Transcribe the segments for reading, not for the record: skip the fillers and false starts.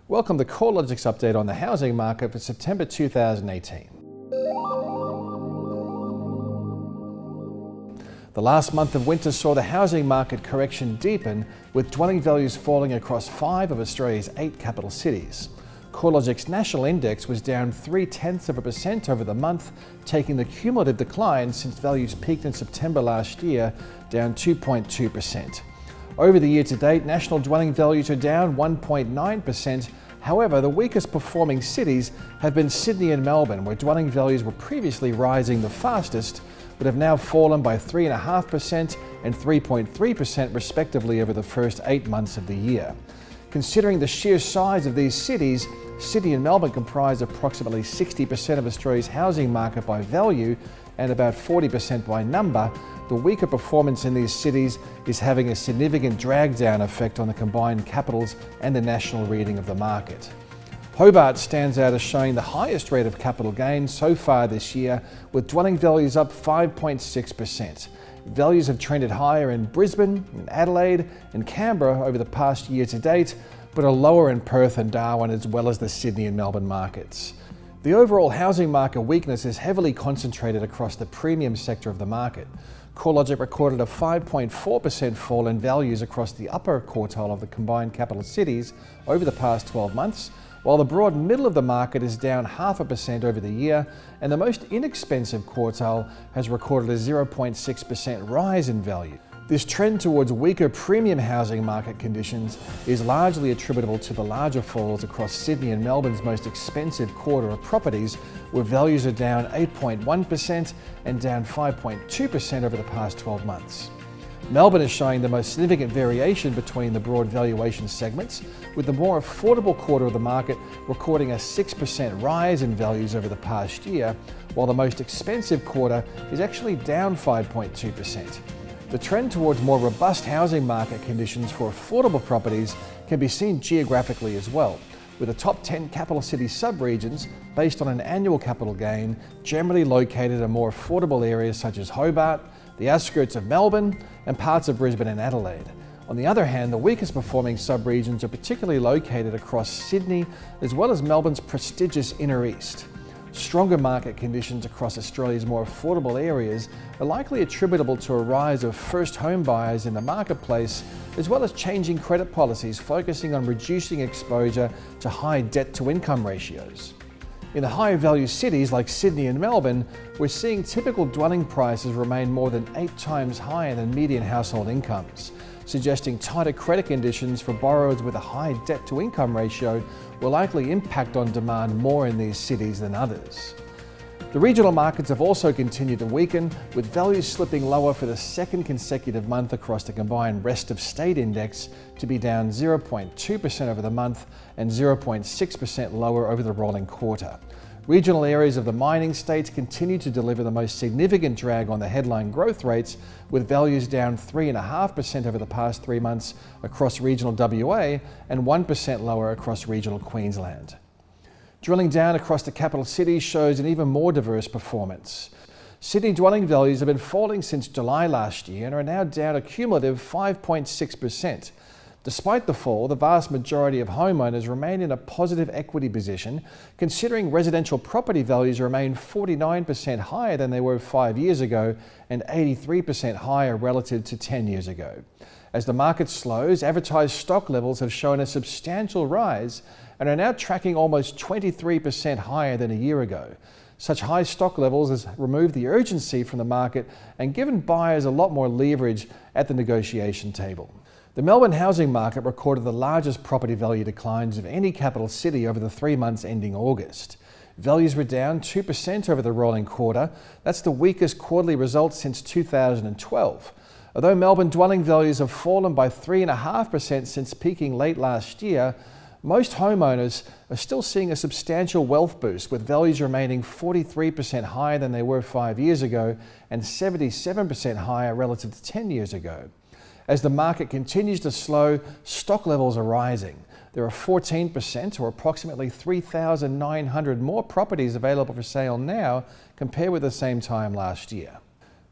Welcome to CoreLogic's update on the housing market for September 2018. The last month of winter saw the housing market correction deepen, with dwelling values falling across 5 of Australia's 8 capital cities. CoreLogic's national index was down 0.3% over the month, taking the cumulative decline since values peaked in September last year, down 2.2%. Over the year to date, national dwelling values are down 1.9%. However, the weakest performing cities have been Sydney and Melbourne, where dwelling values were previously rising the fastest, but have now fallen by 3.5% and 3.3% respectively over the first 8 months of the year. Considering the sheer size of these cities, Sydney and Melbourne comprise approximately 60% of Australia's housing market by value and about 40% by number. The weaker performance in these cities is having a significant drag-down effect on the combined capitals and the national reading of the market. Hobart stands out as showing the highest rate of capital gain so far this year, with dwelling values up 5.6%. Values have trended higher in Brisbane, in Adelaide and Canberra over the past year to date, but are lower in Perth and Darwin, as well as the Sydney and Melbourne markets. The overall housing market weakness is heavily concentrated across the premium sector of the market. CoreLogic recorded a 5.4% fall in values across the upper quartile of the combined capital cities over the past 12 months, while the broad middle of the market is down 0.5% over the year, and the most inexpensive quartile has recorded a 0.6% rise in value. This trend towards weaker premium housing market conditions is largely attributable to the larger falls across Sydney and Melbourne's most expensive quarter of properties, where values are down 8.1% and down 5.2% over the past 12 months. Melbourne is showing the most significant variation between the broad valuation segments, with the more affordable quarter of the market recording a 6% rise in values over the past year, while the most expensive quarter is actually down 5.2%. The trend towards more robust housing market conditions for affordable properties can be seen geographically as well, with the top 10 capital city sub-regions, based on an annual capital gain, generally located in more affordable areas such as Hobart, the outskirts of Melbourne, and parts of Brisbane and Adelaide. On the other hand, the weakest performing sub-regions are particularly located across Sydney, as well as Melbourne's prestigious Inner East. Stronger market conditions across Australia's more affordable areas are likely attributable to a rise of first home buyers in the marketplace, as well as changing credit policies focusing on reducing exposure to high debt-to-income ratios. In the higher value cities like Sydney and Melbourne, we're seeing typical dwelling prices remain more than 8 times higher than median household incomes, suggesting tighter credit conditions for borrowers with a high debt-to-income ratio will likely impact on demand more in these cities than others. The regional markets have also continued to weaken, with values slipping lower for the second consecutive month across the combined Rest of State Index to be down 0.2% over the month and 0.6% lower over the rolling quarter. Regional areas of the mining states continue to deliver the most significant drag on the headline growth rates, with values down 3.5% over the past 3 months across regional WA and 1% lower across regional Queensland. Drilling down across the capital cities shows an even more diverse performance. Sydney dwelling values have been falling since July last year and are now down a cumulative 5.6%. Despite the fall, the vast majority of homeowners remain in a positive equity position, considering residential property values remain 49% higher than they were 5 years ago and 83% higher relative to 10 years ago. As the market slows, advertised stock levels have shown a substantial rise and are now tracking almost 23% higher than a year ago. Such high stock levels has removed the urgency from the market and given buyers a lot more leverage at the negotiation table. The Melbourne housing market recorded the largest property value declines of any capital city over the 3 months ending August. Values were down 2% over the rolling quarter. That's the weakest quarterly result since 2012. Although Melbourne dwelling values have fallen by 3.5% since peaking late last year, most homeowners are still seeing a substantial wealth boost, with values remaining 43% higher than they were 5 years ago and 77% higher relative to 10 years ago. As the market continues to slow, stock levels are rising. There are 14%, or approximately 3,900 more properties available for sale now compared with the same time last year.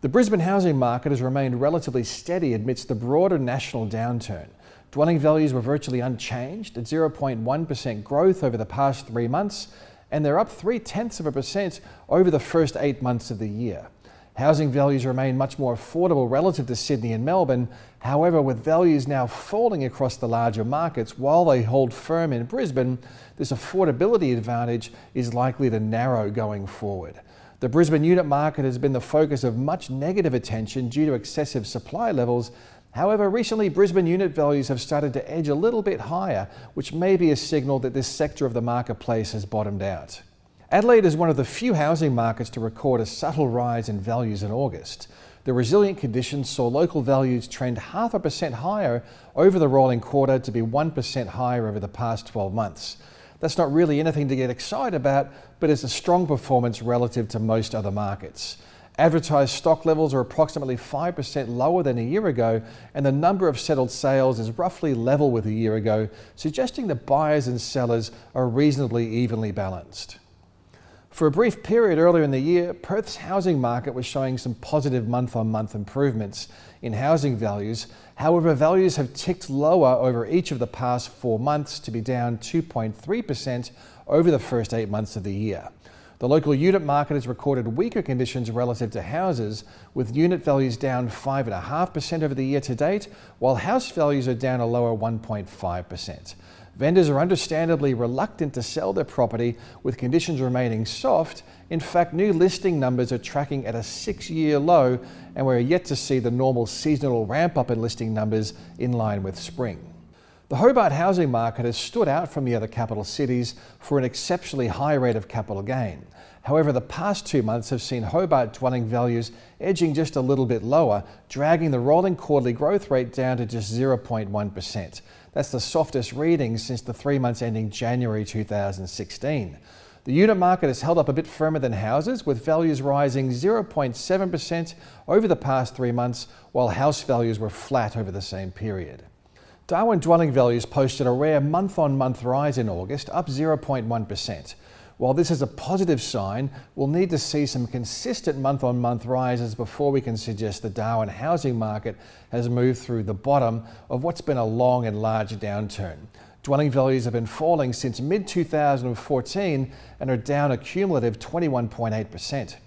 The Brisbane housing market has remained relatively steady amidst the broader national downturn. Dwelling values were virtually unchanged at 0.1% growth over the past 3 months, and they're up 0.3% over the first 8 months of the year. Housing values remain much more affordable relative to Sydney and Melbourne. However, with values now falling across the larger markets while they hold firm in Brisbane, this affordability advantage is likely to narrow going forward. The Brisbane unit market has been the focus of much negative attention due to excessive supply levels. However, recently Brisbane unit values have started to edge a little bit higher, which may be a signal that this sector of the marketplace has bottomed out. Adelaide is one of the few housing markets to record a subtle rise in values in August. The resilient conditions saw local values trend 0.5% higher over the rolling quarter to be 1% higher over the past 12 months. That's not really anything to get excited about, but it's a strong performance relative to most other markets. Advertised stock levels are approximately 5% lower than a year ago, and the number of settled sales is roughly level with a year ago, suggesting that buyers and sellers are reasonably evenly balanced. For a brief period earlier in the year, Perth's housing market was showing some positive month-on-month improvements in housing values. However, values have ticked lower over each of the past 4 months to be down 2.3% over the first 8 months of the year. The local unit market has recorded weaker conditions relative to houses, with unit values down 5.5% over the year to date, while house values are down a lower 1.5%. Vendors are understandably reluctant to sell their property, with conditions remaining soft. In fact, new listing numbers are tracking at a 6-year low, and we're yet to see the normal seasonal ramp-up in listing numbers in line with spring. The Hobart housing market has stood out from the other capital cities for an exceptionally high rate of capital gain. However, the past 2 months have seen Hobart dwelling values edging just a little bit lower, dragging the rolling quarterly growth rate down to just 0.1%. That's the softest reading since the 3 months ending January 2016. The unit market has held up a bit firmer than houses, with values rising 0.7% over the past 3 months, while house values were flat over the same period. Darwin dwelling values posted a rare month-on-month rise in August, up 0.1%. While this is a positive sign, we'll need to see some consistent month-on-month rises before we can suggest the Darwin housing market has moved through the bottom of what's been a long and large downturn. Dwelling values have been falling since mid-2014 and are down a cumulative 21.8%.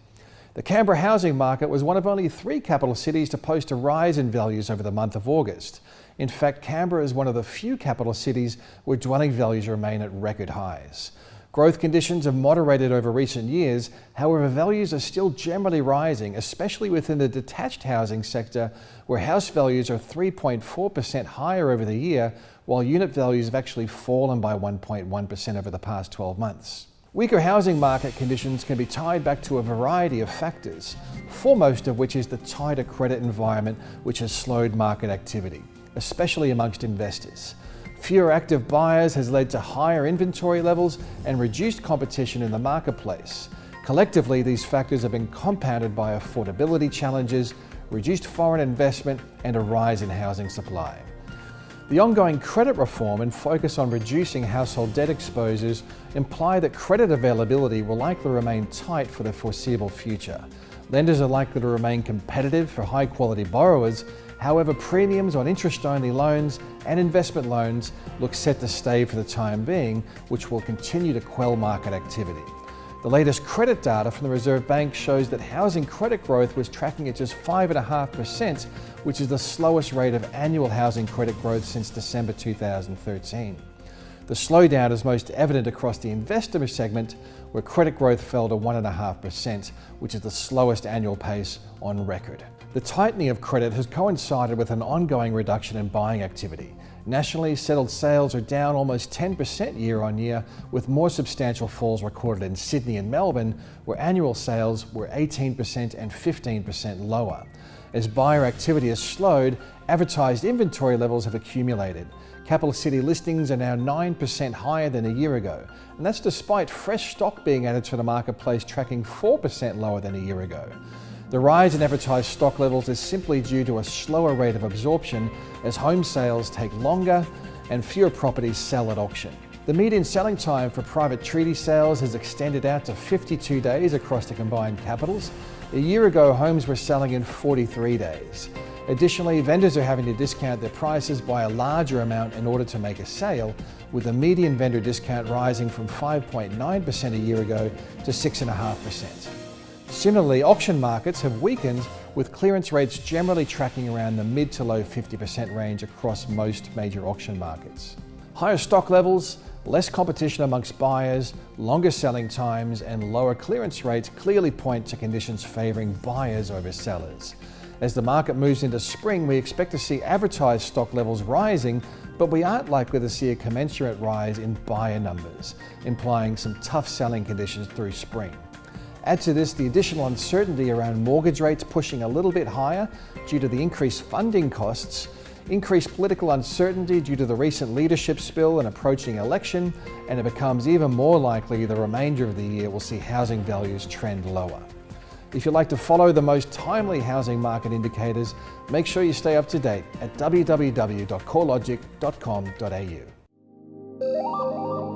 The Canberra housing market was one of only 3 capital cities to post a rise in values over the month of August. In fact, Canberra is one of the few capital cities where dwelling values remain at record highs. Growth conditions have moderated over recent years. However, values are still generally rising, especially within the detached housing sector, where house values are 3.4% higher over the year, while unit values have actually fallen by 1.1% over the past 12 months. Weaker housing market conditions can be tied back to a variety of factors, foremost of which is the tighter credit environment, which has slowed market activity, especially amongst investors. Fewer active buyers has led to higher inventory levels and reduced competition in the marketplace. Collectively, these factors have been compounded by affordability challenges, reduced foreign investment, and a rise in housing supply. The ongoing credit reform and focus on reducing household debt exposures imply that credit availability will likely remain tight for the foreseeable future. Lenders are likely to remain competitive for high-quality borrowers. However, premiums on interest-only loans and investment loans look set to stay for the time being, which will continue to quell market activity. The latest credit data from the Reserve Bank shows that housing credit growth was tracking at just 5.5%, which is the slowest rate of annual housing credit growth since December 2013. The slowdown is most evident across the investor segment, where credit growth fell to 1.5%, which is the slowest annual pace on record. The tightening of credit has coincided with an ongoing reduction in buying activity. Nationally, settled sales are down almost 10% year on year, with more substantial falls recorded in Sydney and Melbourne, where annual sales were 18% and 15% lower. As buyer activity has slowed, advertised inventory levels have accumulated. Capital city listings are now 9% higher than a year ago, and that's despite fresh stock being added to the marketplace tracking 4% lower than a year ago. The rise in advertised stock levels is simply due to a slower rate of absorption as home sales take longer and fewer properties sell at auction. The median selling time for private treaty sales has extended out to 52 days across the combined capitals. A year ago, homes were selling in 43 days. Additionally, vendors are having to discount their prices by a larger amount in order to make a sale, with the median vendor discount rising from 5.9% a year ago to 6.5%. Similarly, auction markets have weakened, with clearance rates generally tracking around the mid to low 50% range across most major auction markets. Higher stock levels, less competition amongst buyers, longer selling times, and lower clearance rates clearly point to conditions favouring buyers over sellers. As the market moves into spring, we expect to see advertised stock levels rising, but we aren't likely to see a commensurate rise in buyer numbers, implying some tough selling conditions through spring. Add to this the additional uncertainty around mortgage rates pushing a little bit higher due to the increased funding costs, increased political uncertainty due to the recent leadership spill and approaching election, and it becomes even more likely the remainder of the year will see housing values trend lower. If you'd like to follow the most timely housing market indicators, make sure you stay up to date at www.corelogic.com.au.